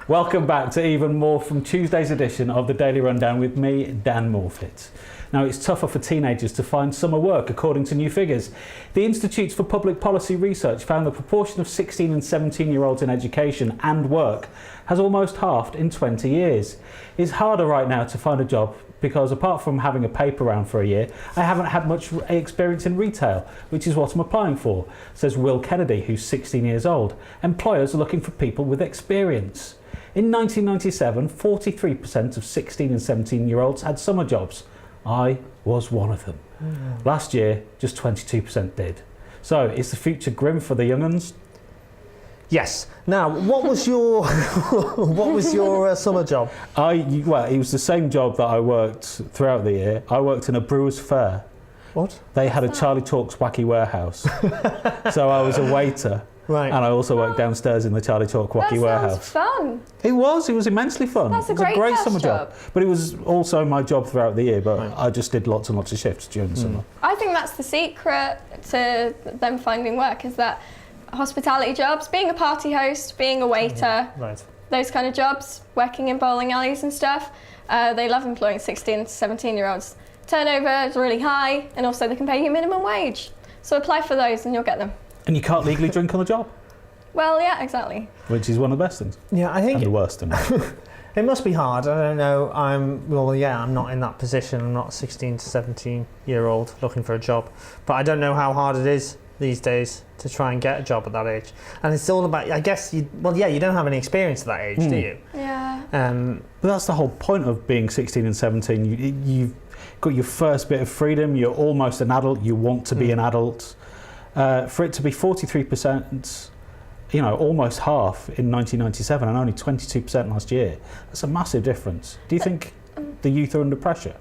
Welcome back to even more from Tuesday's edition of the Daily Rundown with me, Dan Morfitt. Now, it's tougher for teenagers to find summer work, according to new figures. The Institutes for Public Policy Research found the proportion of 16 and 17-year-olds in education and work has almost halved in 20 years. It's harder right now to find a job because apart from having a paper round for a year, I haven't had much experience in retail, which is what I'm applying for, says Will Kennedy, who's 16 years old. Employers are looking for people with experience. In 1997, 43% of 16 and 17-year-olds had summer jobs. I was one of them. Last year, just 22% did. So, is the future grim for the young uns? Yes. Now, what was your summer job? Well, it was the same job that I worked throughout the year. I worked in a brewer's fair. What? They had a Charlie Talks Wacky Warehouse. So I was a waiter. Right. And I also worked downstairs in the Charlie Talk Wacky Warehouse. That sounds fun. It was immensely fun. That's a it was great summer job. But it was also my job throughout the year, but I just did lots and lots of shifts during the summer. I think that's the secret to them finding work, is that hospitality jobs, being a party host, being a waiter, those kind of jobs, working in bowling alleys and stuff, they love employing 16 to 17-year-olds. Turnover is really high, and also they can pay you minimum wage. So apply for those and you'll get them. And you can't legally drink on the job. Well, yeah, exactly. Which is one of the best things. Yeah, I think and the worst thing. It must be hard. I don't know. I'm not in that position. I'm not a 16 to 17-year-old looking for a job. But I don't know how hard it is these days to try and get a job at that age. And it's all about, I guess, you don't have any experience at that age, do you? Yeah. But that's the whole point of being 16 and 17. You've got your first bit of freedom. You're almost an adult. You want to be an adult. For it to be 43%, almost half in 1997 and only 22% last year, that's a massive difference. Do you think the youth are under pressure?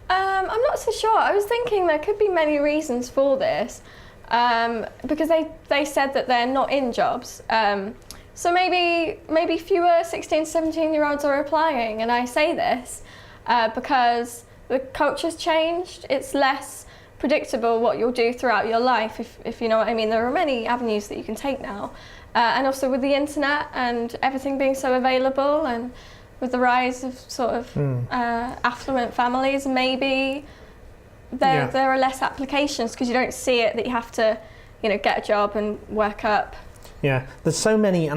I'm not so sure. I was thinking there could be many reasons for this, because they said that they're not in jobs. So maybe fewer 16, 17-year-olds are applying, and I say this because the culture's changed. It's less predictable what you'll do throughout your life, if you know what I mean. There are many avenues that you can take now, and also with the internet and everything being so available, and with the rise of sort of affluent families, maybe there are less applications because you don't see it that you have to, get a job and work up. Yeah, there's so many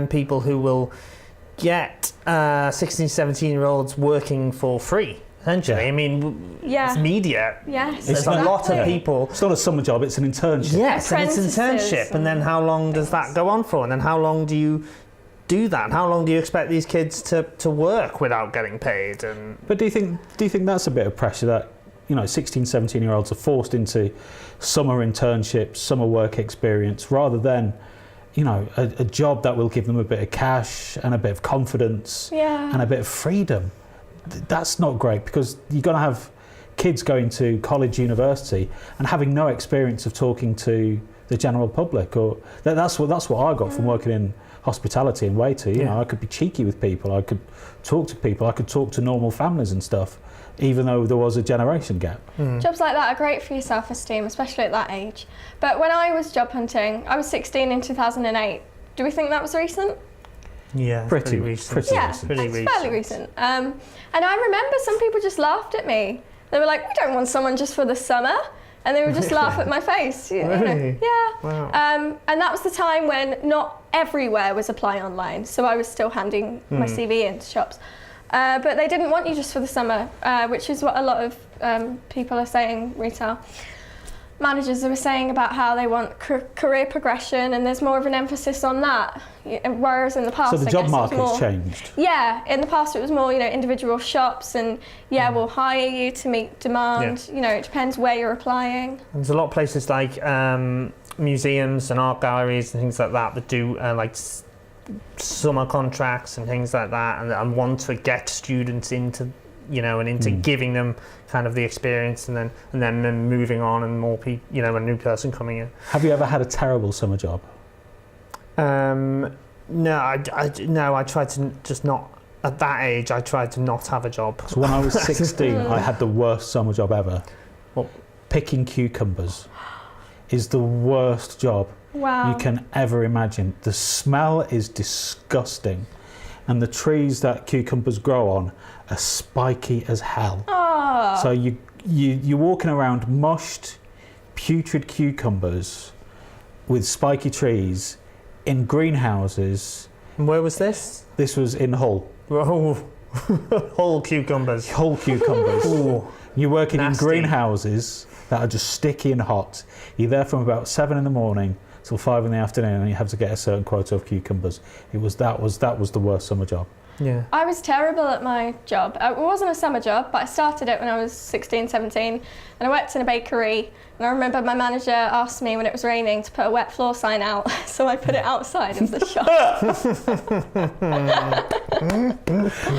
people who will get 16, 17-year-olds working for free. Essentially, I mean, it's media. Yes, it's a lot of people. It's not a summer job; it's an internship. Yes, and it's an internship, and then how long does that go on for? And then how long do you do that? How long do you expect these kids to work without getting paid? But do you think that's a bit of pressure that 16, 17-year-olds are forced into summer internships, summer work experience, rather than a job that will give them a bit of cash and a bit of confidence and a bit of freedom? That's not great, because you're going to have kids going to college, university, and having no experience of talking to the general public. Or that's what I got from working in hospitality and waiter. I could be cheeky with people. I could talk to people. I could talk to normal families and stuff, even though there was a generation gap. Jobs like that are great for your self-esteem, especially at that age. But when I was job hunting, I was 16 in 2008. Do we think that was recent? Yeah, pretty recent. Fairly recent. And I remember some people just laughed at me. They were like, "We don't want someone just for the summer," and they would just laugh at my face. Really? Yeah. Wow. And that was the time when not everywhere was apply online, so I was still handing my CV into shops. But they didn't want you just for the summer, which is what a lot of people are saying. Retail managers were saying about how they want career progression, and there's more of an emphasis on that, whereas in the past, so the job market's changed. Yeah, in the past it was more individual shops, and we'll hire you to meet demand. It depends where you're applying. There's a lot of places like museums and art galleries and things like that do like summer contracts and things like that, and want to get students into giving them kind of the experience, and then moving on, and more people, a new person coming in. Have you ever had a terrible summer job? No, I tried to just not. At that age, I tried to not have a job. So when I was 16, I had the worst summer job ever. What? Picking cucumbers is the worst job you can ever imagine. The smell is disgusting. and the trees that cucumbers grow on are spiky as hell. Oh. So you're walking around mushed, putrid cucumbers with spiky trees in greenhouses. And where was this? This was in Hull. Oh, whole cucumbers. Whole cucumbers. Ooh. You're working Nasty. in greenhouses that are just sticky and hot. You're there from about 7 in the morning till 5 in the afternoon, and you have to get a certain quota of cucumbers. That was the worst summer job. Yeah. I was terrible at my job. It wasn't a summer job, but I started it when I was 16, 17, and I worked in a bakery. And I remember my manager asked me when it was raining to put a wet floor sign out, so I put it outside of the shop.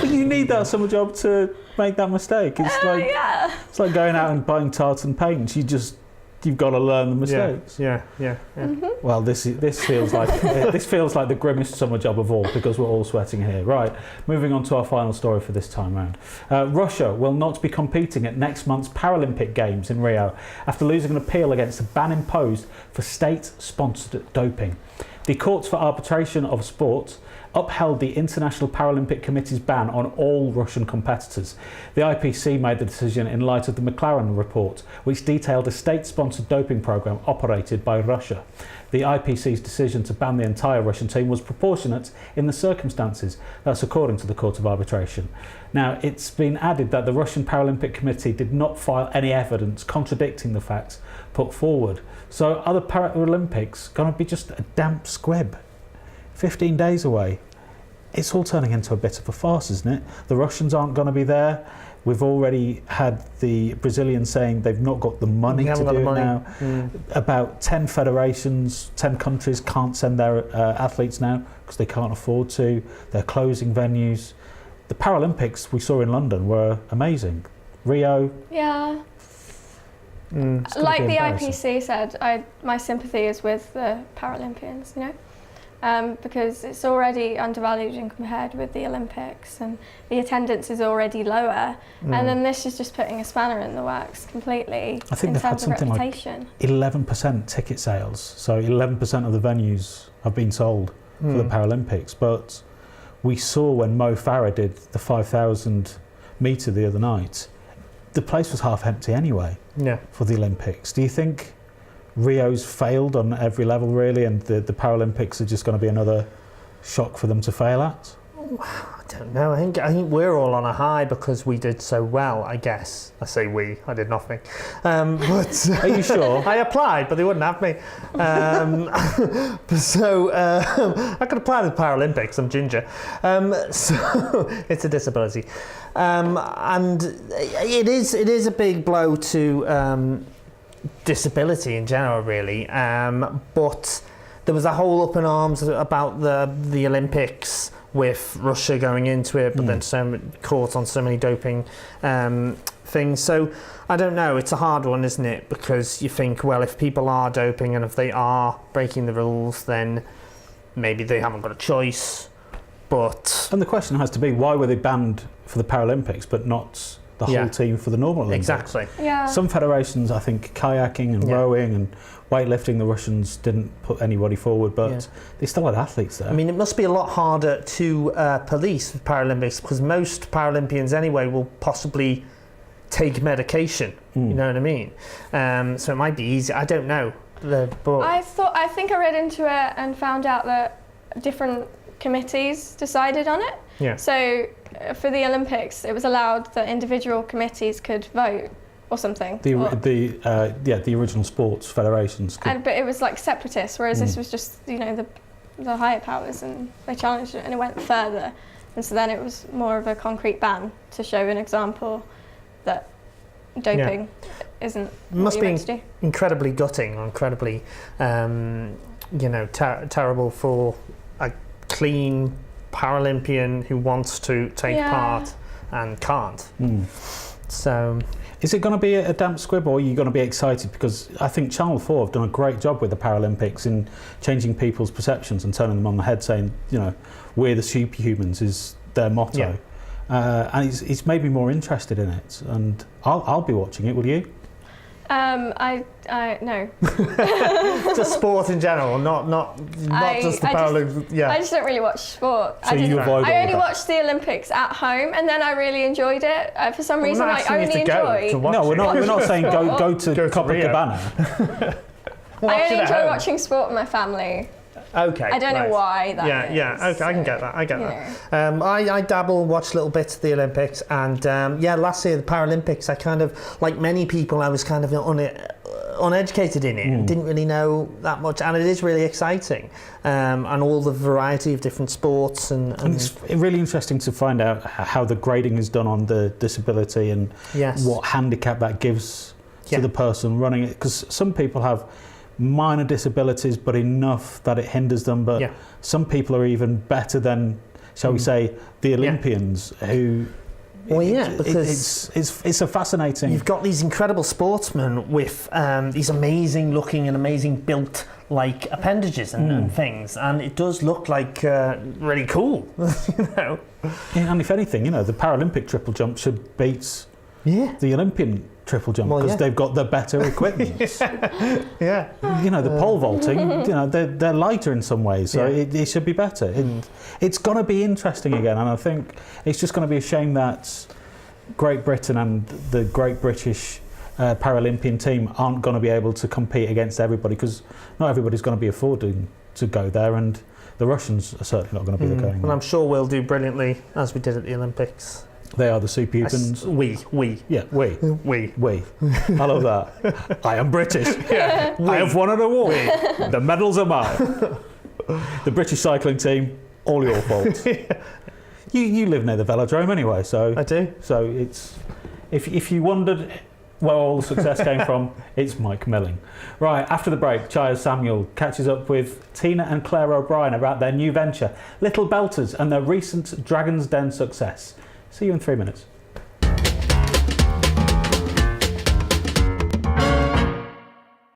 But you need that summer job to make that mistake. It's like going out and buying tartan paints. You've got to learn the mistakes. Yeah. Mm-hmm. Well, this feels like this feels like the grimmest summer job of all, because we're all sweating here. Right, moving on to our final story for this time round. Russia will not be competing at next month's Paralympic Games in Rio after losing an appeal against a ban imposed for state-sponsored doping. The Courts for Arbitration of Sport upheld the International Paralympic Committee's ban on all Russian competitors. The IPC made the decision in light of the McLaren report, which detailed a state-sponsored doping program operated by Russia. The IPC's decision to ban the entire Russian team was proportionate in the circumstances. That's according to the Court of Arbitration. Now, it's been added that the Russian Paralympic Committee did not file any evidence contradicting the facts put forward. So are the Paralympics going to be just a damp squib? 15 days away. It's all turning into a bit of a farce, isn't it? The Russians aren't going to be there. We've already had the Brazilians saying they've not got the money to do it now. About 10 federations, 10 countries can't send their athletes now because they can't afford to. They're closing venues. The Paralympics we saw in London were amazing. Rio. Yeah. Like the IPC said, my sympathy is with the Paralympians, because it's already undervalued and compared with the Olympics, and the attendance is already lower, and then this is just putting a spanner in the works completely. I think they've had something like 11% ticket sales, so 11% of the venues have been sold for the Paralympics. But we saw when Mo Farah did the 5,000 metre the other night, the place was half empty anyway for the Olympics. Do you think Rio's failed on every level really, and the Paralympics are just going to be another shock for them to fail at? I don't know. I think we're all on a high because we did so well, I guess. I say we, I did nothing. But are you sure? I applied, but they wouldn't have me. So I could apply to the Paralympics, I'm ginger. So it's a disability. And it is a big blow to disability in general, really. But there was a whole up in arms about the Olympics with Russia going into it, but then caught on so many doping things. So I don't know, it's a hard one, isn't it? Because you think, well, if people are doping and if they are breaking the rules, then maybe they haven't got a choice. And the question has to be, why were they banned for the Paralympics but not the whole team for the normal Olympics? Exactly. Yeah. Some federations, I think kayaking and rowing and weightlifting, the Russians didn't put anybody forward, but they still had athletes there. I mean, it must be a lot harder to police the Paralympics, because most Paralympians anyway will possibly take medication. You know what I mean? So it might be easy. I don't know. I think I read into it and found out that different committees decided on it. Yeah. So for the Olympics, it was allowed that individual committees could vote or something. The original sports federations could. But it was like separatist, whereas this was just the higher powers, and they challenged it and it went further, and so then it was more of a concrete ban to show an example that doping isn't. It must be to do. incredibly gutting, or incredibly terrible for a clean Paralympian who wants to take part and can't. So is it going to be a damp squib, or are you going to be excited? Because I think Channel 4 have done a great job with the Paralympics in changing people's perceptions and turning them on the head, saying, we're the superhumans is their motto. And it's made me more interested in it, and I'll be watching it. Will you? No. Just sport in general, not just the Paralympics. I just don't really watch sport. So you avoid I only all that. watched the Olympics at home, and then I really enjoyed it. For some Well, reason, I'm I asking you only to go enjoy. to watch No, it. we're not saying go to Rio. Copacabana. I only it at enjoy home. watching sport with my family. Okay. I don't know why that is. Yeah. Okay, I can get that. I get you that. I dabble, watch little bits of the Olympics, and last year the Paralympics. I kind of, like many people, I was kind of uneducated in it and didn't really know that much, and it is really exciting, and all the variety of different sports and it's really interesting to find out how the grading is done on the disability and what handicap that gives to the person running it, because some people have minor disabilities but enough that it hinders them, but some people are even better than, shall we say, the Olympians who because it's a fascinating. You've got these incredible sportsmen with these amazing looking and amazing built like appendages and things, and it does look like really cool. Yeah, and if anything, the Paralympic triple jump should beat the Olympian triple jump because they've got the better equipment. The pole vaulting, they're lighter in some ways, so it should be better. It's going to be interesting again, and I think it's just going to be a shame that Great Britain and the Great British Paralympian team aren't going to be able to compete against everybody, because not everybody's going to be affording to go there, and the Russians are certainly not going to be going and there. I'm sure we'll do brilliantly as we did at the Olympics. They are the superhumans. We. Yeah, we. I love that. I am British. I have won an award. The medals are mine. The British cycling team, all your fault. You live near the velodrome anyway, so I do. So it's if you wondered where all the success came from, it's Mike Milling. Right, after the break, Chaya Samuel catches up with Tina and Claire O'Brien about their new venture, Little Belters, and their recent Dragon's Den success. See you in 3 minutes.